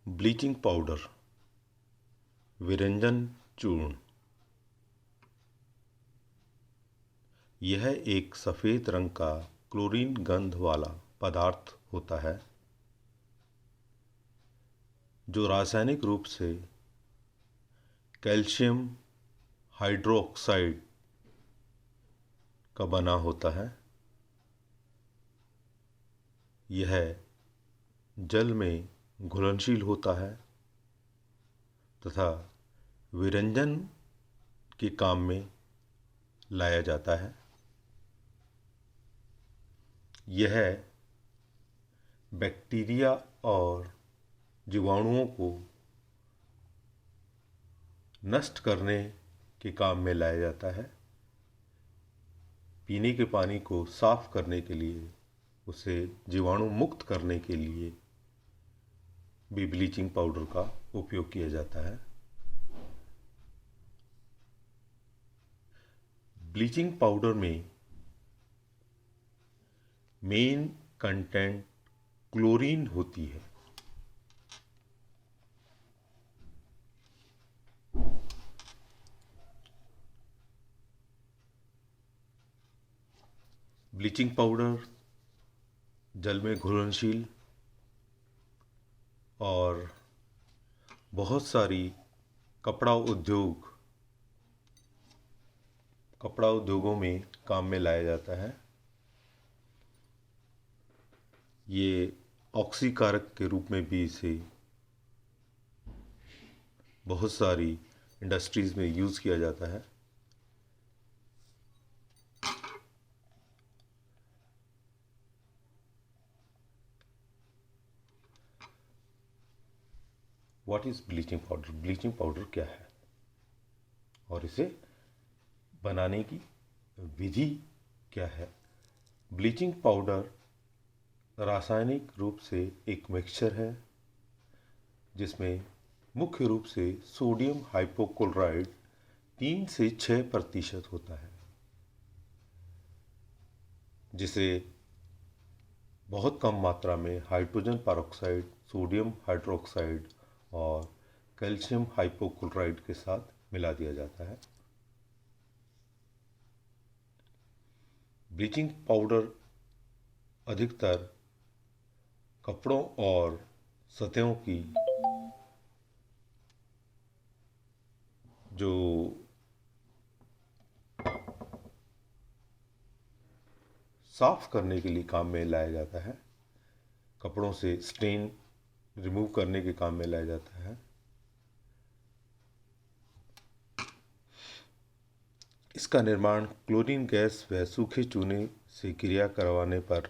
Bleaching powder, विरंजन चूर्ण। यह एक सफ़ेद रंग का क्लोरीन गंध वाला पदार्थ होता है जो रासायनिक रूप से कैल्शियम हाइड्रोक्साइड का बना होता है। यह जल में घुलनशील होता है तथा विरंजन के काम में लाया जाता है। यह बैक्टीरिया और जीवाणुओं को नष्ट करने के काम में लाया जाता है। पीने के पानी को साफ करने के लिए, उसे जीवाणु मुक्त करने के लिए भी ब्लीचिंग पाउडर का उपयोग किया जाता है। ब्लीचिंग पाउडर में मेन कंटेंट क्लोरीन होती है। ब्लीचिंग पाउडर जल में घुलनशील और बहुत सारी कपड़ा उद्योगों में काम में लाया जाता है। ये ऑक्सीकारक के रूप में भी इसे बहुत सारी इंडस्ट्रीज़ में यूज़ किया जाता है। What is bleaching powder? Bleaching powder क्या है और इसे बनाने की विधि क्या है? ब्लीचिंग पाउडर रासायनिक रूप से एक मिक्सचर है जिसमें मुख्य रूप से सोडियम हाइपोक्लोराइड 3 से 6% होता है, जिसे बहुत कम मात्रा में हाइड्रोजन परऑक्साइड, सोडियम हाइड्रोक्साइड और कैल्शियम हाइपोक्लोराइड के साथ मिला दिया जाता है। ब्लीचिंग पाउडर अधिकतर कपड़ों और सतहों की जो साफ करने के लिए काम में लाया जाता है, कपड़ों से स्टेन रिमूव करने के काम में लाया जाता है। इसका निर्माण क्लोरीन गैस व सूखे चूने से क्रिया करवाने पर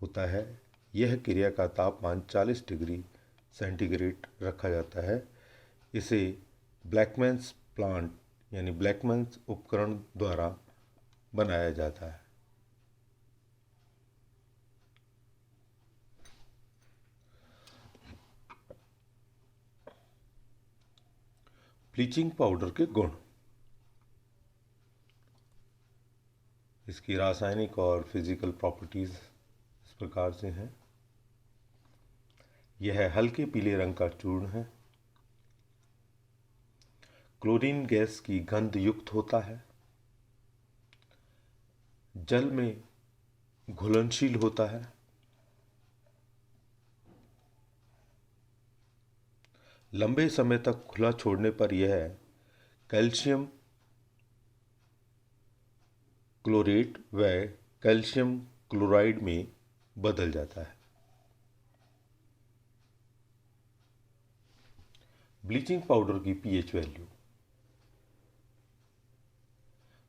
होता है। यह क्रिया का तापमान 40 डिग्री सेंटीग्रेड रखा जाता है। इसे ब्लैकमैन्स प्लांट यानी ब्लैकमैन्स उपकरण द्वारा बनाया जाता है। ब्लीचिंग पाउडर के गुण। इसकी रासायनिक और फिजिकल प्रॉपर्टीज इस प्रकार से हैं। यह हल्के पीले रंग का चूर्ण है। क्लोरीन गैस की गंध युक्त होता है। जल में घुलनशील होता है। लंबे समय तक खुला छोड़ने पर यह कैल्शियम क्लोरेट व कैल्शियम क्लोराइड में बदल जाता है। ब्लीचिंग पाउडर की पीएच वैल्यू।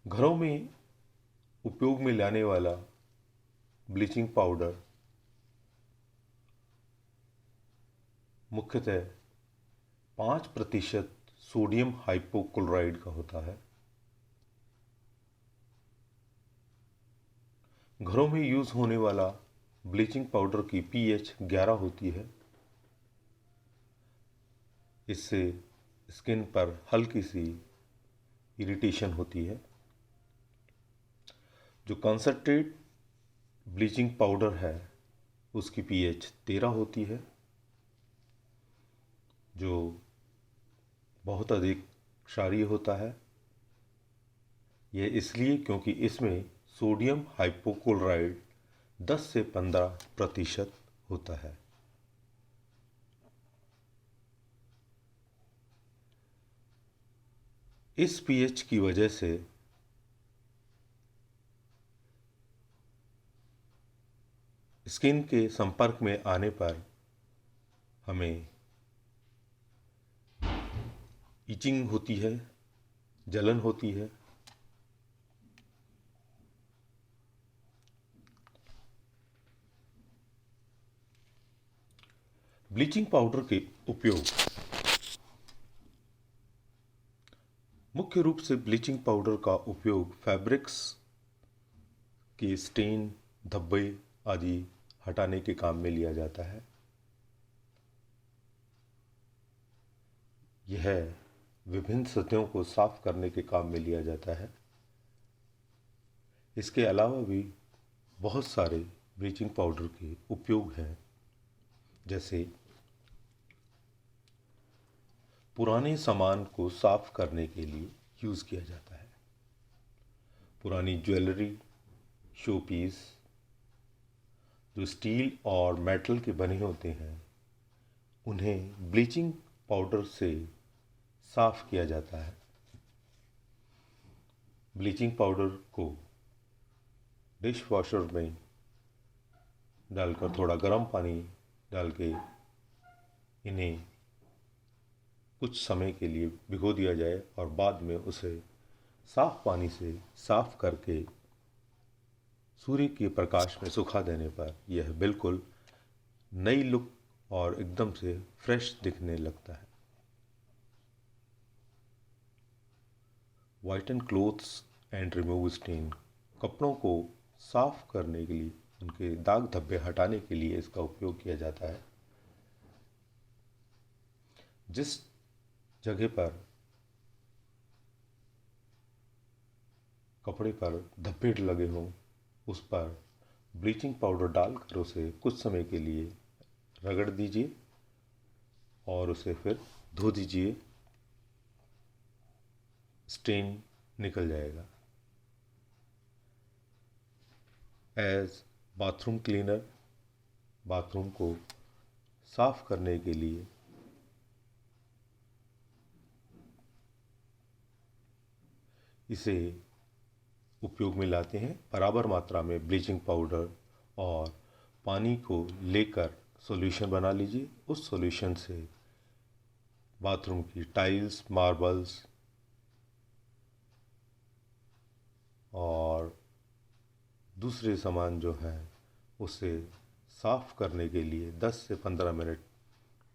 घरों में उपयोग में लाने वाला ब्लीचिंग पाउडर मुख्यतः 5% सोडियम हाइपोक्लोराइड का होता है। घरों में यूज होने वाला ब्लीचिंग पाउडर की पीएच 11 होती है। इससे स्किन पर हल्की सी इरिटेशन होती है। जो कॉन्सेंट्रेट ब्लीचिंग पाउडर है उसकी पीएच 13 होती है। जो बहुत अधिक क्षारीय होता है। यह इसलिए क्योंकि इसमें सोडियम हाइपोक्लोराइड 10 से 15% होता है। इस पीएच की वजह से स्किन के संपर्क में आने पर हमें इचिंग होती है, जलन होती है। ब्लीचिंग पाउडर के उपयोग। मुख्य रूप से ब्लीचिंग पाउडर का उपयोग फैब्रिक्स के स्टेन, धब्बे आदि हटाने के काम में लिया जाता है। यह विभिन्न सतहों को साफ करने के काम में लिया जाता है। इसके अलावा भी बहुत सारे ब्लीचिंग पाउडर के उपयोग हैं, जैसे पुराने सामान को साफ करने के लिए यूज़ किया जाता है। पुरानी ज्वेलरी, शो पीस जो स्टील और मेटल के बने होते हैं, उन्हें ब्लीचिंग पाउडर से साफ किया जाता है। ब्लीचिंग पाउडर को डिश वॉशर में डालकर थोड़ा गर्म पानी डाल के इन्हें कुछ समय के लिए भिगो दिया जाए और बाद में उसे साफ पानी से साफ करके सूर्य के प्रकाश में सुखा देने पर यह बिल्कुल नई लुक और एकदम से फ्रेश दिखने लगता है। व्हाइटन क्लोथ्स एंड रिमूव स्टेन, कपड़ों को साफ करने के लिए, उनके दाग धब्बे हटाने के लिए इसका उपयोग किया जाता है। जिस जगह पर कपड़े पर धब्बे लगे हों, उस पर ब्लीचिंग पाउडर डालकर उसे कुछ समय के लिए रगड़ दीजिए और उसे फिर धो दीजिए, स्टेन निकल जाएगा। एज बाथरूम क्लीनर, बाथरूम को साफ करने के लिए इसे उपयोग में लाते हैं। बराबर मात्रा में ब्लीचिंग पाउडर और पानी को लेकर सॉल्यूशन बना लीजिए। उस सॉल्यूशन से बाथरूम की टाइल्स, मार्बल्स और दूसरे सामान जो हैं उसे साफ करने के लिए 10 से 15 मिनट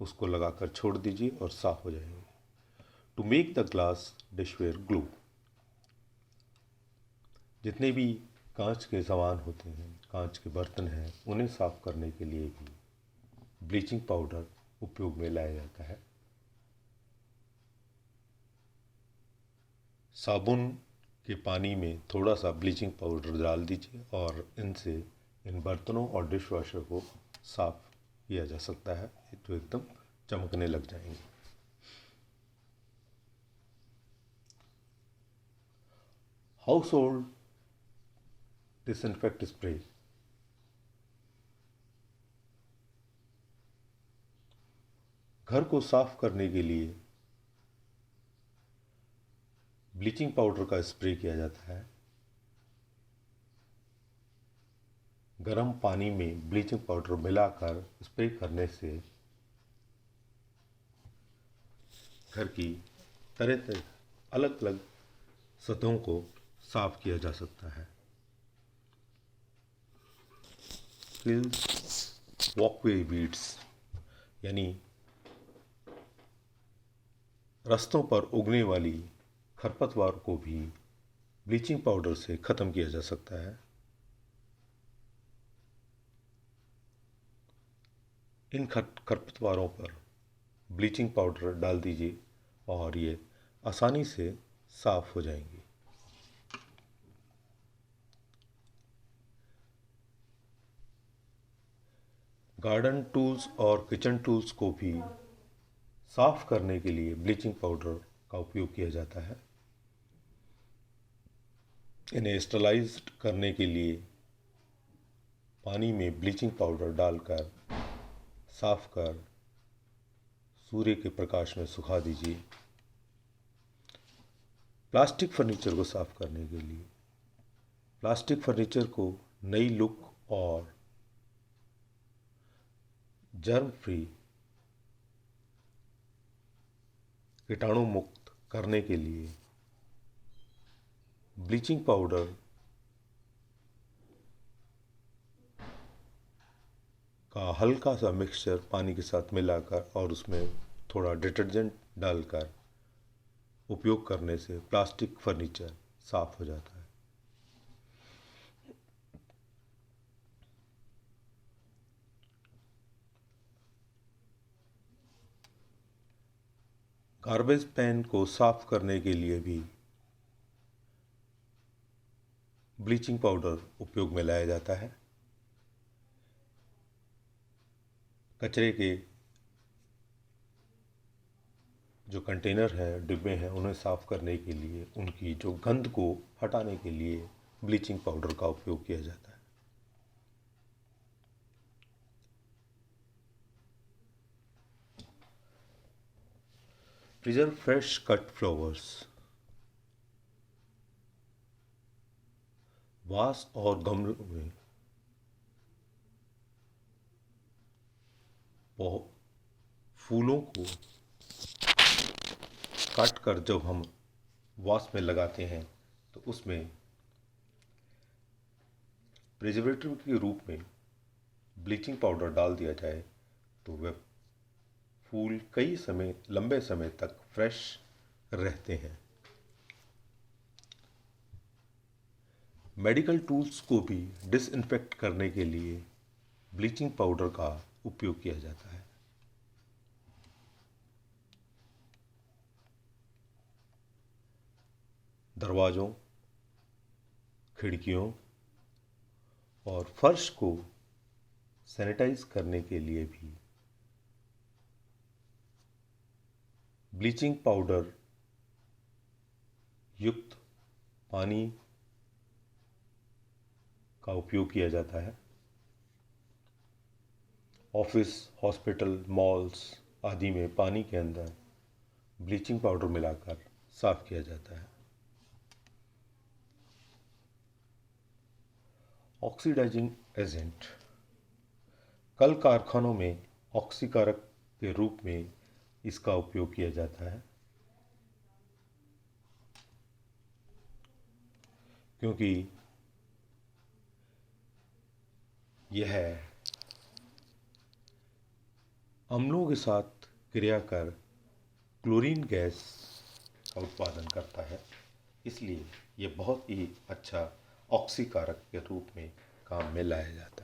उसको लगाकर छोड़ दीजिए और साफ हो जाएंगे। To make the glass dishware glue, जितने भी कांच के सामान होते हैं, कांच के बर्तन हैं, उन्हें साफ करने के लिए भी ब्लीचिंग पाउडर उपयोग में लाया जाता है। साबुन के पानी में थोड़ा सा ब्लीचिंग पाउडर डाल दीजिए और इनसे इन बर्तनों और डिश वॉशर को साफ किया जा सकता है, तो एकदम चमकने लग जाएंगे। हाउस होल्ड डिसइंफेक्ट स्प्रे, घर को साफ करने के लिए ब्लीचिंग पाउडर का स्प्रे किया जाता है। गर्म पानी में ब्लीचिंग पाउडर मिलाकर स्प्रे करने से घर की तरह तरह अलग अलग सतहों को साफ किया जा सकता है। वॉकवे वीड्स, यानी रास्तों पर उगने वाली खरपतवार को भी ब्लीचिंग पाउडर से ख़त्म किया जा सकता है। इन खरपतवारों पर ब्लीचिंग पाउडर डाल दीजिए और ये आसानी से साफ हो जाएंगी। गार्डन टूल्स और किचन टूल्स को भी साफ करने के लिए ब्लीचिंग पाउडर का उपयोग किया जाता है। इन्हें स्टरलाइज्ड करने के लिए पानी में ब्लीचिंग पाउडर डालकर साफ कर सूर्य के प्रकाश में सुखा दीजिए। प्लास्टिक फर्नीचर को साफ करने के लिए प्लास्टिक फर्नीचर को नई लुक और जर्म फ्री कीटाणु मुक्त करने के लिए ब्लीचिंग पाउडर का हल्का सा मिक्सचर पानी के साथ मिलाकर और उसमें थोड़ा डिटर्जेंट डालकर उपयोग करने से प्लास्टिक फर्नीचर साफ हो जाता है। गार्बेज पैन को साफ करने के लिए भी ब्लीचिंग पाउडर उपयोग में लाया जाता है। कचरे के जो कंटेनर हैं, डिब्बे हैं, उन्हें साफ करने के लिए उनकी जो गंध को हटाने के लिए ब्लीचिंग पाउडर का उपयोग किया जाता है। Preserve fresh cut flowers. वास और गमलों में फूलों को काट कर जब हम वास में लगाते हैं तो उसमें प्रिजर्वेटिव के रूप में ब्लीचिंग पाउडर डाल दिया जाए तो वह फूल कई समय लंबे समय तक फ्रेश रहते हैं। मेडिकल टूल्स को भी डिसइंफेक्ट करने के लिए ब्लीचिंग पाउडर का उपयोग किया जाता है। दरवाज़ों, खिड़कियों और फर्श को सैनिटाइज करने के लिए भी ब्लीचिंग पाउडर युक्त पानी का उपयोग किया जाता है। ऑफिस, हॉस्पिटल, मॉल्स आदि में पानी के अंदर ब्लीचिंग पाउडर मिलाकर साफ किया जाता है। Oxidising agent. कल कारखानों में ऑक्सीकारक के रूप में इसका उपयोग किया जाता है, क्योंकि यह अम्लों के साथ क्रिया कर क्लोरीन गैस का उत्पादन करता है, इसलिए यह बहुत ही अच्छा ऑक्सीकारक के रूप में काम में लाया जाता है।